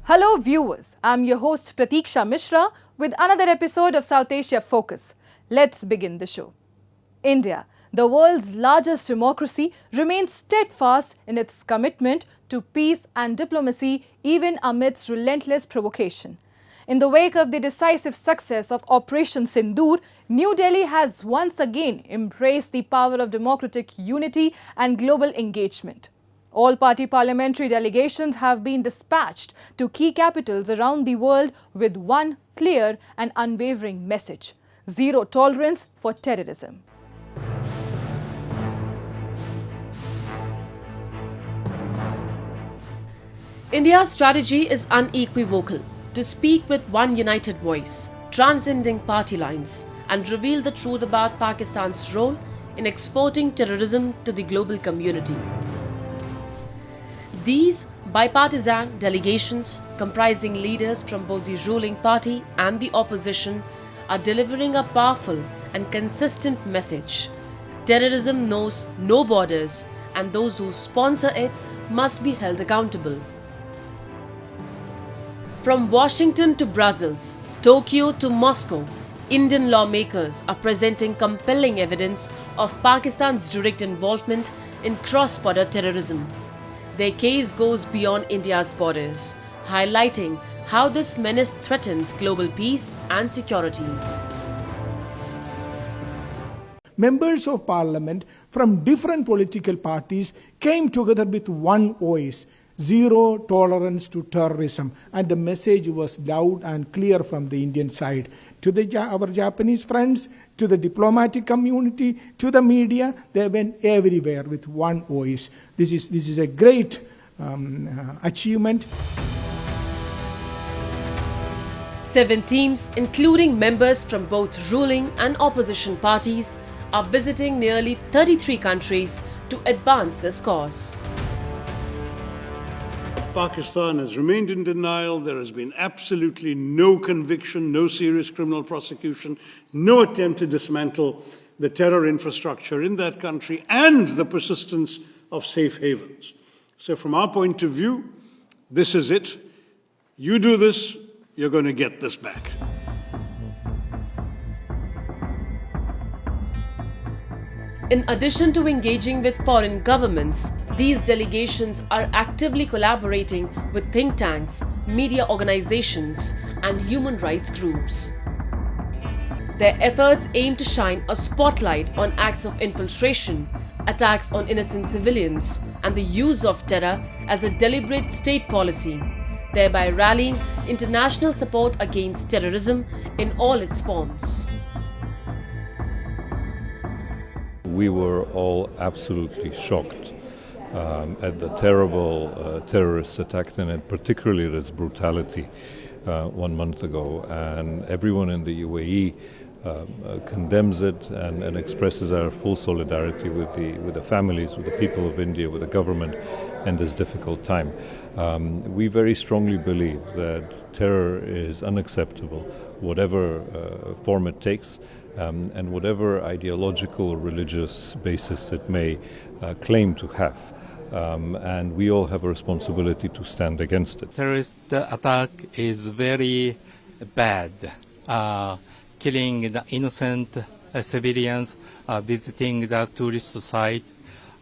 Hello viewers, I'm your host Pratiksha Mishra with another episode of South Asia Focus. Let's begin the show. India, the world's largest democracy, remains steadfast in its commitment to peace and diplomacy even amidst relentless provocation. In the wake of the decisive success of Operation Sindoor, New Delhi has once again embraced the power of democratic unity and global engagement. All-party parliamentary delegations have been dispatched to key capitals around the world with one clear and unwavering message: zero tolerance for terrorism. India's strategy is unequivocal: to speak with one united voice, transcending party lines, and reveal the truth about Pakistan's role in exporting terrorism to the global community. These bipartisan delegations, comprising leaders from both the ruling party and the opposition, are delivering a powerful and consistent message. Terrorism knows no borders, and those who sponsor it must be held accountable. From Washington to Brussels, Tokyo to Moscow, Indian lawmakers are presenting compelling evidence of Pakistan's direct involvement in cross-border terrorism. Their case goes beyond India's borders, highlighting how this menace threatens global peace and security. Members of parliament from different political parties came together with one voice: zero tolerance to terrorism. And the message was loud and clear from the Indian side. To our Japanese friends, to the diplomatic community, to the media, they went everywhere with one voice. This is a great achievement. 7 teams, including members from both ruling and opposition parties, are visiting nearly 33 countries to advance this cause. Pakistan has remained in denial. There has been absolutely no conviction, no serious criminal prosecution, no attempt to dismantle the terror infrastructure in that country, and the persistence of safe havens. So from our point of view, this is it. You do this, you're going to get this back. In addition to engaging with foreign governments, these delegations are actively collaborating with think tanks, media organizations, and human rights groups. Their efforts aim to shine a spotlight on acts of infiltration, attacks on innocent civilians, and the use of terror as a deliberate state policy, thereby rallying international support against terrorism in all its forms. We were all absolutely shocked at the terrible terrorist attack, and particularly at its brutality 1 month ago. And everyone in the UAE condemns it and expresses our full solidarity with the families, with the people of India, with the government in this difficult time. We very strongly believe that terror is unacceptable, whatever form it takes, and whatever ideological or religious basis it may claim to have. And we all have a responsibility to stand against it. Terrorist attack is very bad. Killing the innocent civilians, visiting the tourist site,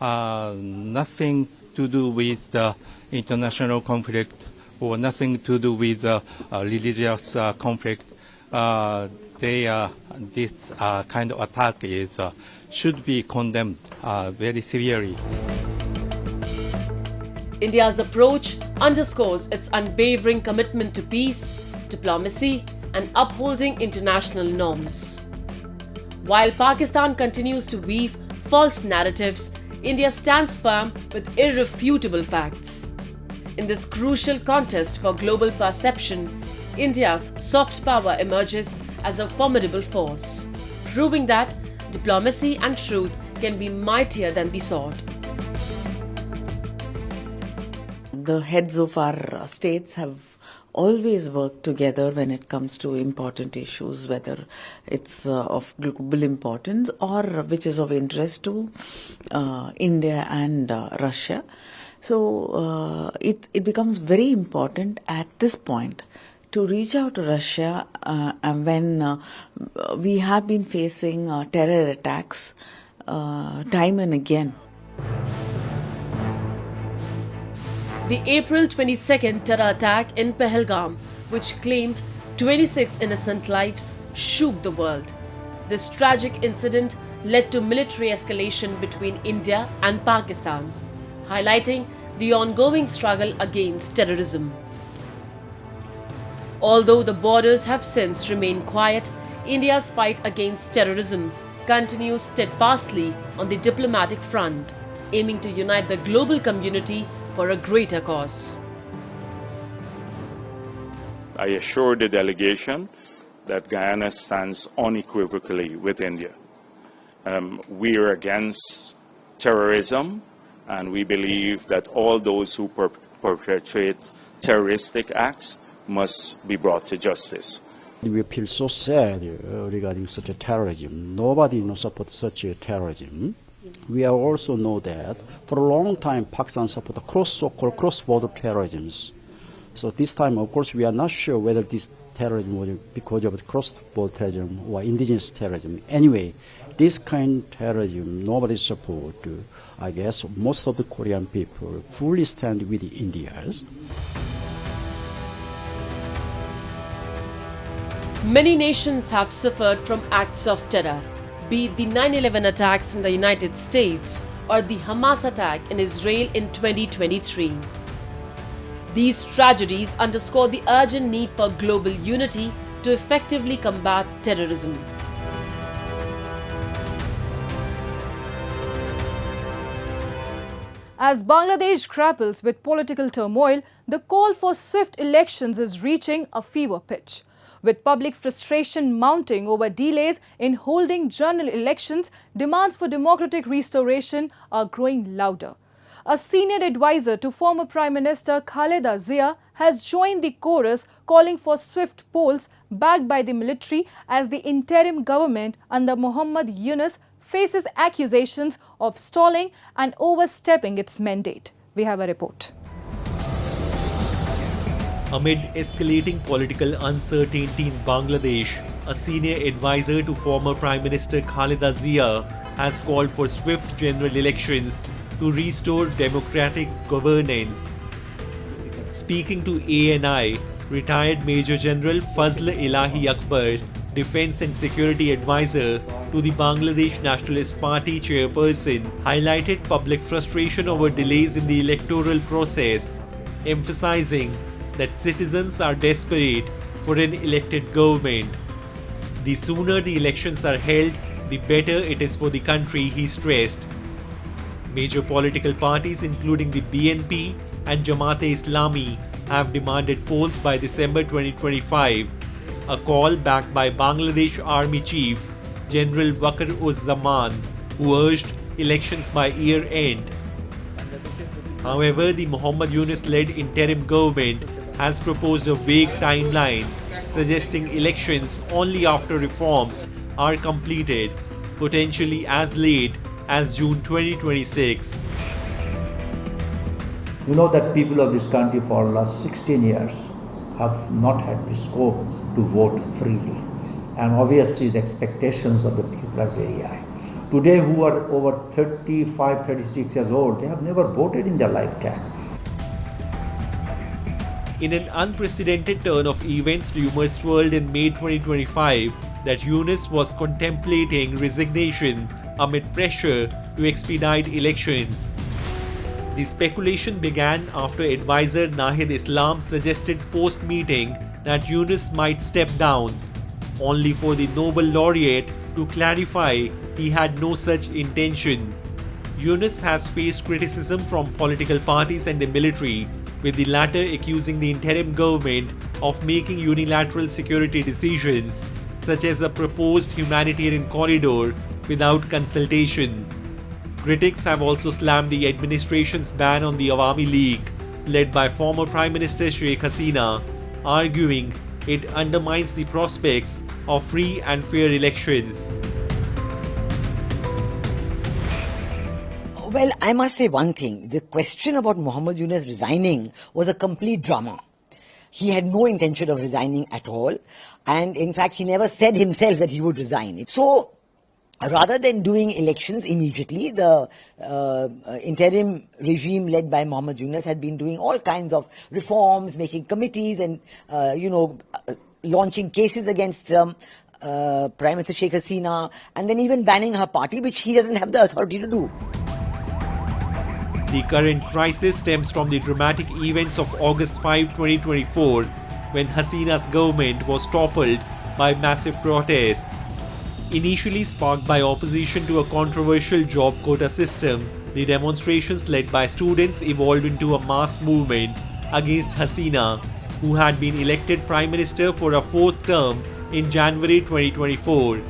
nothing to do with the international conflict or nothing to do with religious conflict. This kind of attack should be condemned very severely. India's approach underscores its unwavering commitment to peace, diplomacy, and upholding international norms. While Pakistan continues to weave false narratives, India stands firm with irrefutable facts. In this crucial contest for global perception, India's soft power emerges as a formidable force, proving that diplomacy and truth can be mightier than the sword. The heads of our states have always worked together when it comes to important issues, whether it's of global importance or which is of interest to India and Russia. So it becomes very important at this point to reach out to Russia when we have been facing terror attacks time and again. The April 22nd terror attack in Pahalgam, which claimed 26 innocent lives, shook the world. This tragic incident led to military escalation between India and Pakistan, highlighting the ongoing struggle against terrorism. Although the borders have since remained quiet, India's fight against terrorism continues steadfastly on the diplomatic front, aiming to unite the global community for a greater cause. I assure the delegation that Guyana stands unequivocally with India. We are against terrorism, and we believe that all those who perpetrate terroristic acts must be brought to justice. We feel so sad regarding such a terrorism. Nobody supports such a terrorism. We also know that for a long time Pakistan supported so-called cross-border terrorism. So this time, of course, we are not sure whether this terrorism was because of cross-border terrorism or indigenous terrorism. Anyway, this kind of terrorism nobody supports. I guess most of the Korean people fully stand with the Indians. Many nations have suffered from acts of terror, be it the 9/11 attacks in the United States or the Hamas attack in Israel in 2023. These tragedies underscore the urgent need for global unity to effectively combat terrorism. As Bangladesh grapples with political turmoil, the call for swift elections is reaching a fever pitch. With public frustration mounting over delays in holding general elections, demands for democratic restoration are growing louder. A senior advisor to former Prime Minister Khaleda Zia has joined the chorus calling for swift polls backed by the military as the interim government under Muhammad Yunus faces accusations of stalling and overstepping its mandate. We have a report. Amid escalating political uncertainty in Bangladesh, a senior advisor to former Prime Minister Khaleda Zia has called for swift general elections to restore democratic governance. Speaking to ANI, retired Major General Fazl Ilahi Akbar, Defence and Security Advisor to the Bangladesh Nationalist Party chairperson, highlighted public frustration over delays in the electoral process, emphasizing that citizens are desperate for an elected government. The sooner the elections are held, the better it is for the country, he stressed. Major political parties including the BNP and Jamaat-e-Islami have demanded polls by December 2025, a call backed by Bangladesh Army Chief General Wakar-uz-Zaman, who urged elections by year end. However, the Muhammad Yunus-led interim government has proposed a vague timeline, suggesting elections only after reforms are completed, potentially as late as June 2026. You know that people of this country for the last 16 years have not had the scope to vote freely. And obviously the expectations of the people are very high. Today, who are over 35, 36 years old, they have never voted in their lifetime. In an unprecedented turn of events, rumors swirled in May 2025 that Yunus was contemplating resignation amid pressure to expedite elections. The speculation began after advisor Nahid Islam suggested post-meeting that Yunus might step down, only for the Nobel laureate to clarify he had no such intention. Yunus has faced criticism from political parties and the military, with the latter accusing the interim government of making unilateral security decisions, such as a proposed humanitarian corridor, without consultation. Critics have also slammed the administration's ban on the Awami League, led by former Prime Minister Sheikh Hasina, arguing it undermines the prospects of free and fair elections. Well, I must say one thing. The question about Muhammad Yunus resigning was a complete drama. He had no intention of resigning at all. And in fact, he never said himself that he would resign. So, rather than doing elections immediately, the interim regime led by Muhammad Yunus had been doing all kinds of reforms, making committees and, launching cases against Prime Minister Sheikh Hasina, and then even banning her party, which he doesn't have the authority to do. The current crisis stems from the dramatic events of August 5, 2024, when Hasina's government was toppled by massive protests. Initially sparked by opposition to a controversial job quota system, the demonstrations led by students evolved into a mass movement against Hasina, who had been elected Prime Minister for a fourth term in January 2024.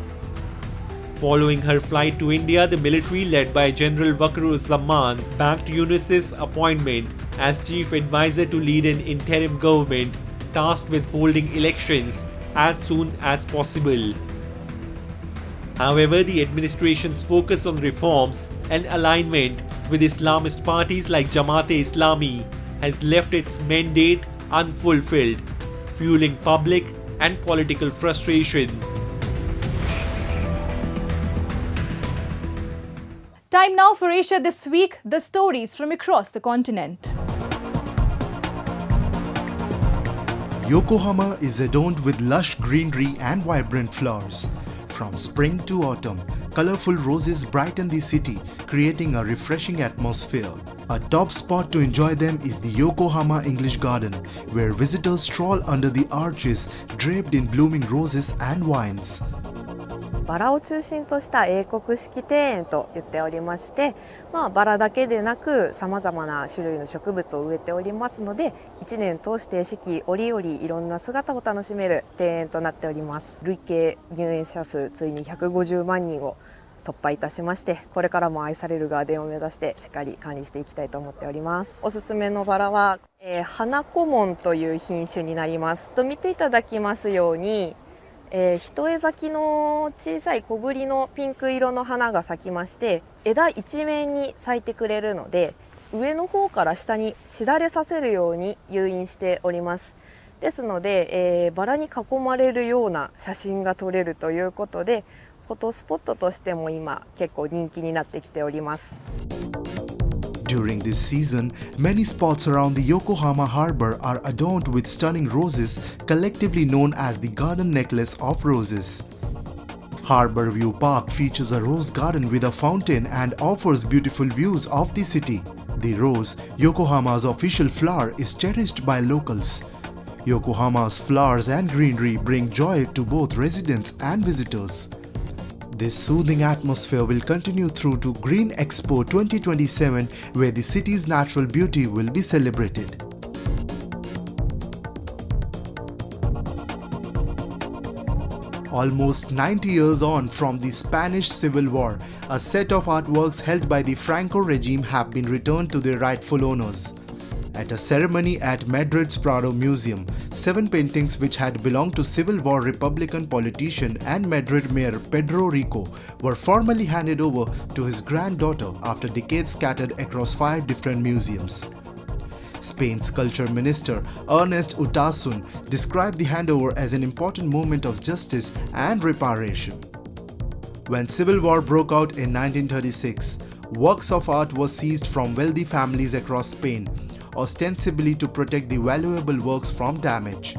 Following her flight to India, the military led by General Wakar-uz-Zaman backed Yunus's appointment as chief advisor to lead an interim government tasked with holding elections as soon as possible. However, the administration's focus on reforms and alignment with Islamist parties like Jamaat-e-Islami has left its mandate unfulfilled, fueling public and political frustration. Time now for Asia This Week, the stories from across the continent. Yokohama is adorned with lush greenery and vibrant flowers. From spring to autumn, colorful roses brighten the city, creating a refreshing atmosphere. A top spot to enjoy them is the Yokohama English Garden, where visitors stroll under the arches draped in blooming roses and vines. バラを中心とした英国式庭園と言っておりまして、バラだけでなく様々な種類の植物を植えておりますので、1年通して四季折々いろんな姿を楽しめる庭園となっております。累計入園者数ついに150万人を突破いたしまして、これからも愛されるガーデンを目指してしっかり管理していきたいと思っております。おすすめのバラは、花小紋という品種になります。見ていただきますように、一重咲きの小さい小ぶりのピンク色の花が咲きまして、枝一面に咲いてくれるので、上の方から下にしだれさせるように誘引しております。ですので、バラに囲まれるような写真が撮れるということで、フォトスポットとしても今結構人気になってきております。During this season, many spots around the Yokohama harbor are adorned with stunning roses, collectively known as the Garden Necklace of Roses. Harbour View Park features a rose garden with a fountain and offers beautiful views of the city. The rose, Yokohama's official flower, is cherished by locals. Yokohama's flowers and greenery bring joy to both residents and visitors. This soothing atmosphere will continue through to Green Expo 2027, where the city's natural beauty will be celebrated. Almost 90 years on from the Spanish Civil War, a set of artworks held by the Franco regime have been returned to their rightful owners. At a ceremony at Madrid's Prado Museum, 7 paintings which had belonged to Civil War Republican politician and Madrid Mayor Pedro Rico were formally handed over to his granddaughter after decades scattered across 5 different museums. Spain's culture minister Ernest Utasun described the handover as an important moment of justice and reparation. When Civil War broke out in 1936, works of art were seized from wealthy families across Spain, ostensibly to protect the valuable works from damage.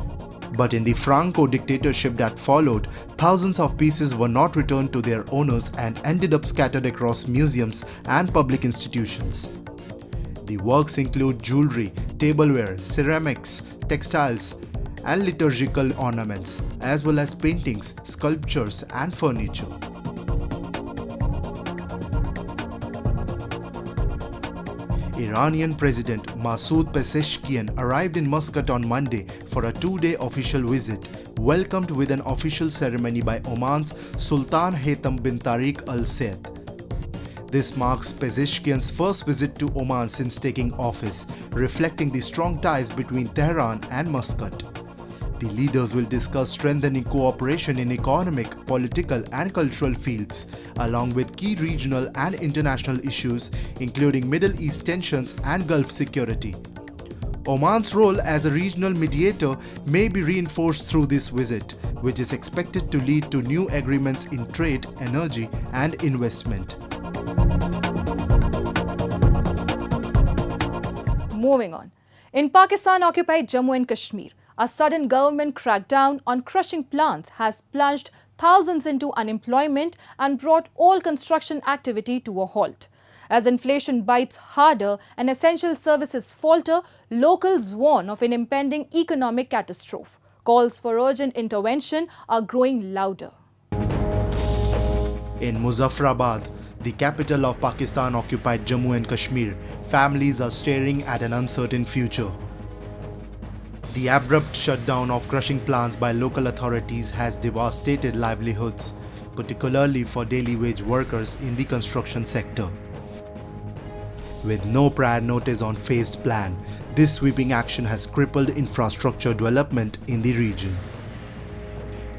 But in the Franco dictatorship that followed, thousands of pieces were not returned to their owners and ended up scattered across museums and public institutions. The works include jewelry, tableware, ceramics, textiles, and liturgical ornaments, as well as paintings, sculptures, and furniture. Iranian President Masoud Pezeshkian arrived in Muscat on Monday for a 2-day official visit, welcomed with an official ceremony by Oman's Sultan Haytham bin Tariq Al Said. This marks Pezeshkian's first visit to Oman since taking office, reflecting the strong ties between Tehran and Muscat. The leaders will discuss strengthening cooperation in economic, political and cultural fields, along with key regional and international issues including Middle East tensions and Gulf security. Oman's role as a regional mediator may be reinforced through this visit, which is expected to lead to new agreements in trade, energy and investment. Moving on. In Pakistan-occupied Jammu and Kashmir, a sudden government crackdown on crushing plants has plunged thousands into unemployment and brought all construction activity to a halt. As inflation bites harder and essential services falter, locals warn of an impending economic catastrophe. Calls for urgent intervention are growing louder. In Muzaffarabad, the capital of Pakistan-occupied Jammu and Kashmir, families are staring at an uncertain future. The abrupt shutdown of crushing plants by local authorities has devastated livelihoods, particularly for daily wage workers in the construction sector. With no prior notice on phased plan, this sweeping action has crippled infrastructure development in the region.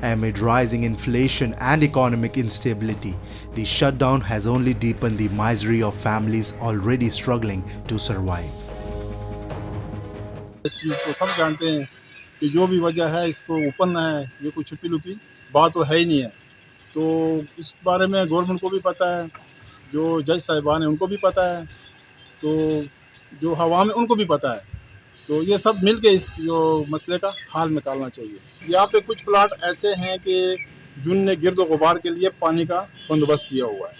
Amid rising inflation and economic instability, the shutdown has only deepened the misery of families already struggling to survive. इस चीज़ को सब जानते हैं कि जो भी वजह है इसको ओपन है, ये कोई छुपी लुकी बात तो है ही नहीं है। तो इस बारे में गवर्नमेंट को भी पता है, जो जज साहिबान हैं उनको भी पता है, तो जो हवा में उनको भी पता है। तो ये सब मिल के इस जो मसले का हल निकालना चाहिए। यहाँ पे कुछ प्लाट ऐसे हैं कि जिनने गिरद गुबार के लिए पानी का बंदोबस्त किया हुआ है।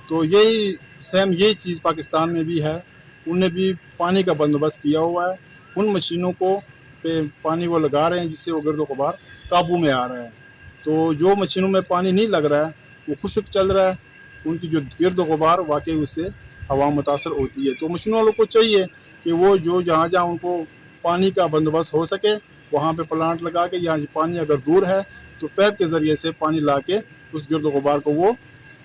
तो यही सेम यही चीज़ पाकिस्तान में भी है, उनने भी पानी का बंदोबस्त किया हुआ है। उन मशीनों को पे पानी वो लगा रहे हैं जिससे वो गिरद गुबार काबू में आ रहा है। तो जो मशीनों में पानी नहीं लग रहा है वो खुश्क चल रहा है, उनकी जो गिरद गुबार वाकई उससे हवा मुतासर होती है। तो मशीनों वालों को चाहिए कि वो जो जहाँ जहाँ उनको पानी का बंदोबस्त हो सके वहाँ पे प्लांट लगा के, यहाँ पानी अगर दूर है तो पैप के ज़रिए से पानी ला के उस गिरद गुबार को वो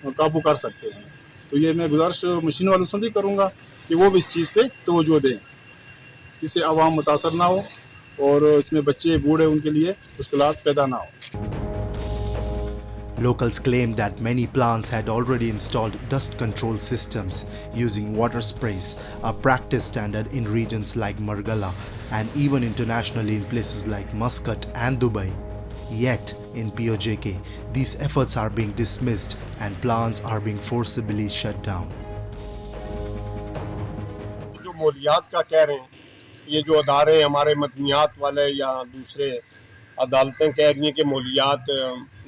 काबू कर सकते हैं। तो ये मैं गुजारिश मशीन वालों से भी करूँगा कि वो भी इस चीज़ पे तवज्जो दें, जिससे आवाम मुतासर ना हो और इसमें बच्चे बूढ़े उनके लिए मुश्किलात पैदा ना हो। Locals claimed that many plants had already installed dust control systems using water sprays, a practice standard in regions like Margala and even internationally in places like Muscat and Dubai. Yet, in POJK, these efforts are being dismissed and plants are being forcibly shut down. जो मौलियात का कह रहे हैं, ये जो अदारे हमारे मदनियात वाले या दूसरे अदालतें कह रही हैं कि मौलियात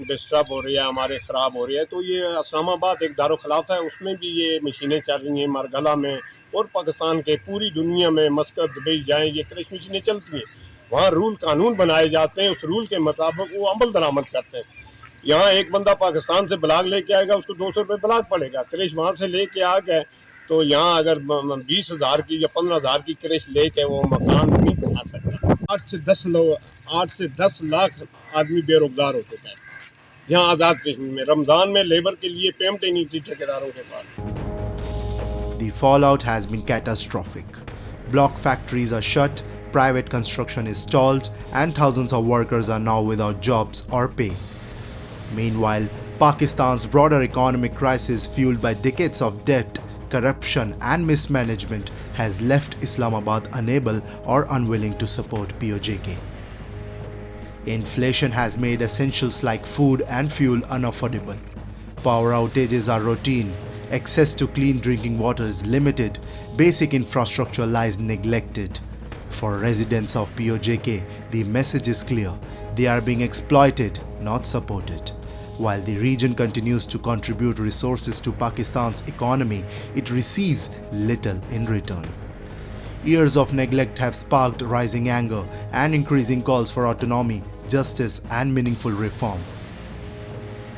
डिस्टर्ब हो रही है, हमारे ख़राब हो रही है, तो ये इस्लामाबाद एक दारुल खिलाफ है, उसमें भी ये मशीनें चल रही हैं। मरगला में और पाकिस्तान के पूरी दुनिया में मस्कत दुबई जाएँ ये क्रश मशीनें चलती हैं। वहाँ रूल कानून बनाए जाते हैं, उस रूल के मुताबिक वो अमल दरामद करते हैं। यहाँ एक बंदा पाकिस्तान से ब्लाक लेके आएगा, उसको 200 रुपये ब्लाक पड़ेगा। क्रश वहाँ से लेके आ गए तो यहाँ अगर 20,000 की या 15,000 की क्रश लेके वो मकान नहीं बना सकता। 8 से 10 लाख आदमी बेरोजगार हो चुका है यहाँ आज़ाद कश्मीर में। रमज़ान में लेबर के लिए पेमेंट ही नहीं थी ठेकेदारों के पास। The fallout has been catastrophic. Block factories are shut, private construction is stalled, and thousands of workers are now without jobs or pay. Meanwhile, Pakistan's broader economic crisis, fueled by decades of debt, corruption and mismanagement, has left Islamabad unable or unwilling to support POJK. Inflation has made essentials like food and fuel unaffordable. Power outages are routine, access to clean drinking water is limited, basic infrastructure lies neglected. For residents of POJK, the message is clear: they are being exploited, not supported. While the region continues to contribute resources to Pakistan's economy, it receives little in return. Years of neglect have sparked rising anger and increasing calls for autonomy, justice, and meaningful reform.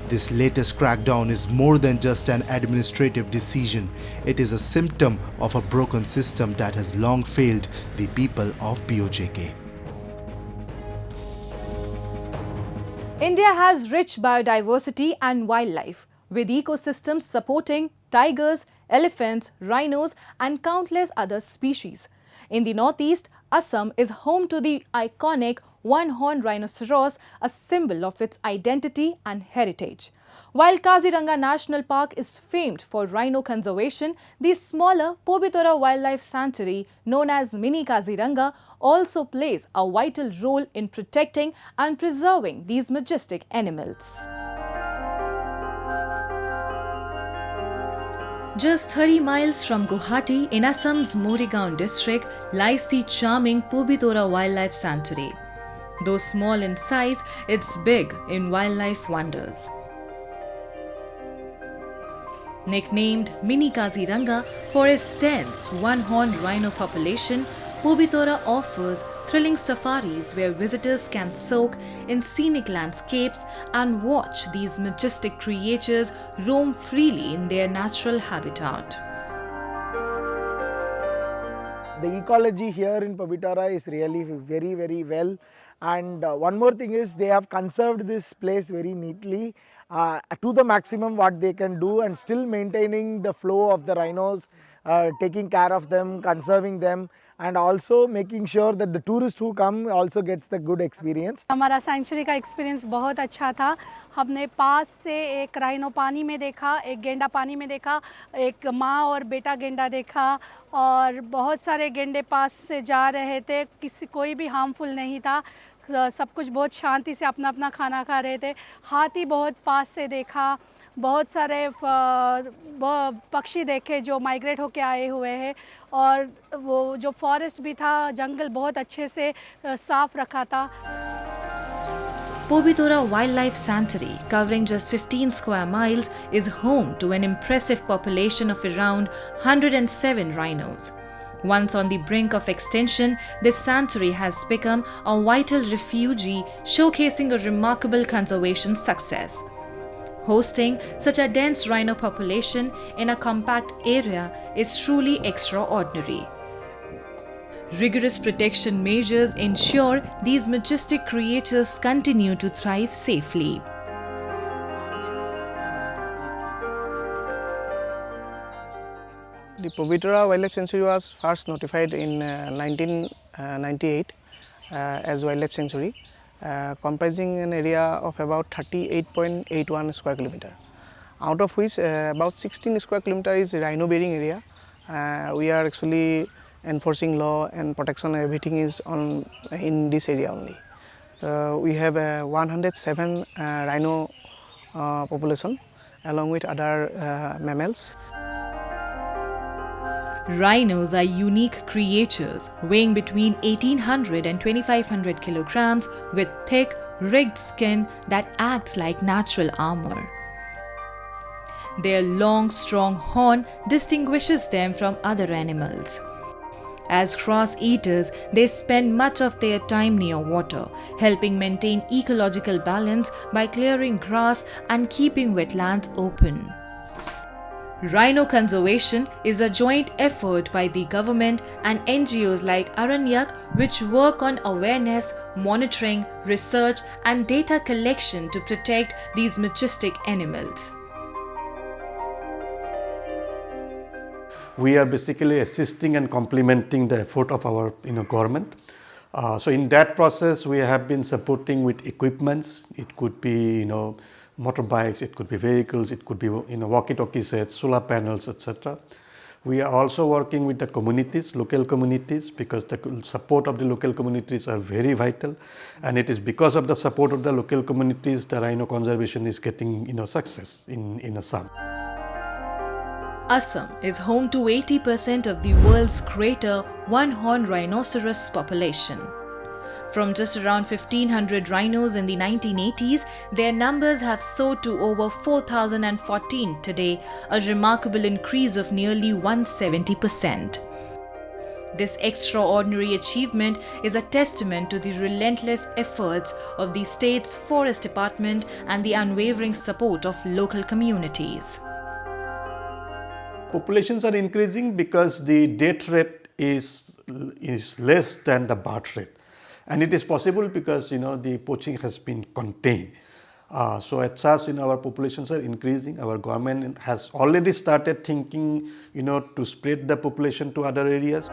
This latest crackdown is more than just an administrative decision. It is a symptom of a broken system that has long failed the people of POJK. India has rich biodiversity and wildlife, with ecosystems supporting tigers, elephants, rhinos, and countless other species. In the northeast, Assam is home to the iconic one-horned rhinoceros, a symbol of its identity and heritage. While Kaziranga National Park is famed for rhino conservation, the smaller Pobitora Wildlife Sanctuary, known as Mini Kaziranga, also plays a vital role in protecting and preserving these majestic animals. Just 30 miles from Guwahati in Assam's Morigaon district lies the charming Pobitora Wildlife Sanctuary. Though small in size, it's big in wildlife wonders. Nicknamed Mini Kaziranga for its dense one-horned rhino population, Pobitora offers thrilling safaris where visitors can soak in scenic landscapes and watch these majestic creatures roam freely in their natural habitat. The ecology here in Pobitora is really very well, and one more thing is they have conserved this place very neatly to the maximum what they can do, and still maintaining the flow of the rhinos, taking care of them, conserving them, and also making sure that the tourists who come also gets the good experience. हमारा century का experience बहुत अच्छा था। हमने पास से एक rhino पानी में देखा, एक गेंडा पानी में देखा, एक माँ और बेटा गेंडा देखा, और बहुत सारे गेंडे पास से जा रहे थे। कोई भी हार्मफुल नहीं था, सब कुछ बहुत शांति से अपना अपना खाना खा रहे थे। हाथी बहुत पास से देखा, बहुत सारे पक्षी देखे जो माइग्रेट होके आए हुए हैं, और वो जो फॉरेस्ट भी था, जंगल बहुत अच्छे से साफ रखा था। Pobitora Wildlife Sanctuary, covering just 15 square miles, is home to an impressive population of around 107 rhinos. Once on the brink of extinction, this sanctuary has become a vital refuge, showcasing a remarkable conservation success. Hosting such a dense rhino population in a compact area is truly extraordinary. Rigorous protection measures ensure these majestic creatures continue to thrive safely. The Pobitora Wildlife Sanctuary was first notified in 1998 as Wildlife Sanctuary, comprising an area of about 38.81 square kilometer, out of which about 16 square kilometer is rhino bearing area. We are actually enforcing law and protection, everything is on in this area only. We have 107 rhino population along with other mammals. Rhinos are unique creatures weighing between 1800 and 2500 kilograms with thick, rigged skin that acts like natural armor. Their long, strong horn distinguishes them from other animals. As grass eaters, they spend much of their time near water, helping maintain ecological balance by clearing grass and keeping wetlands open. Rhino conservation is a joint effort by the government and NGOs like Aranyak, which work on awareness, monitoring, research, and data collection to protect these majestic animals. We are basically assisting and complementing the effort of our government. So in that process, we have been supporting with equipments. It could be motorbikes, it could be vehicles, it could be walkie-talkie sets, solar panels, etc. We are also working with the communities, local communities, because the support of the local communities are very vital, and it is because of the support of the local communities the rhino conservation is getting success in Assam. Assam is home to 80% of the world's greater one-horned rhinoceros population. From just around 1500 rhinos in the 1980s, their numbers have soared to over 4014 today, a remarkable increase of nearly 170%. This extraordinary achievement is a testament to the relentless efforts of the state's forest department and the unwavering support of local communities. Populations are increasing because the death rate is less than the birth rate. And it is possible because the poaching has been contained. So as such, our populations are increasing. Our government has already started thinking, to spread the population to other areas.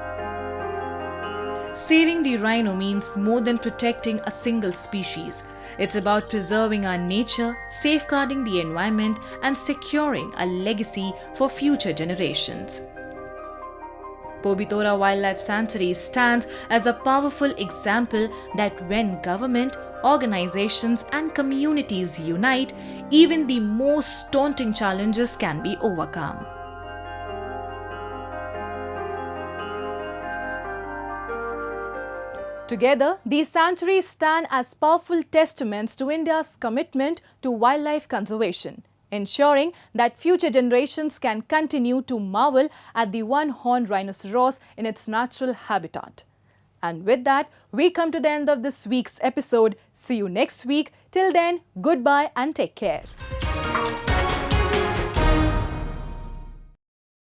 Saving the rhino means more than protecting a single species. It's about preserving our nature, safeguarding the environment, and securing a legacy for future generations. Pobitora Wildlife Sanctuary stands as a powerful example that when government, organizations, and communities unite, even the most daunting challenges can be overcome. Together, these sanctuaries stand as powerful testaments to India's commitment to wildlife conservation, ensuring that future generations can continue to marvel at the one-horned rhinoceros in its natural habitat. And with that, we come to the end of this week's episode. See you next week. Till then, goodbye and take care.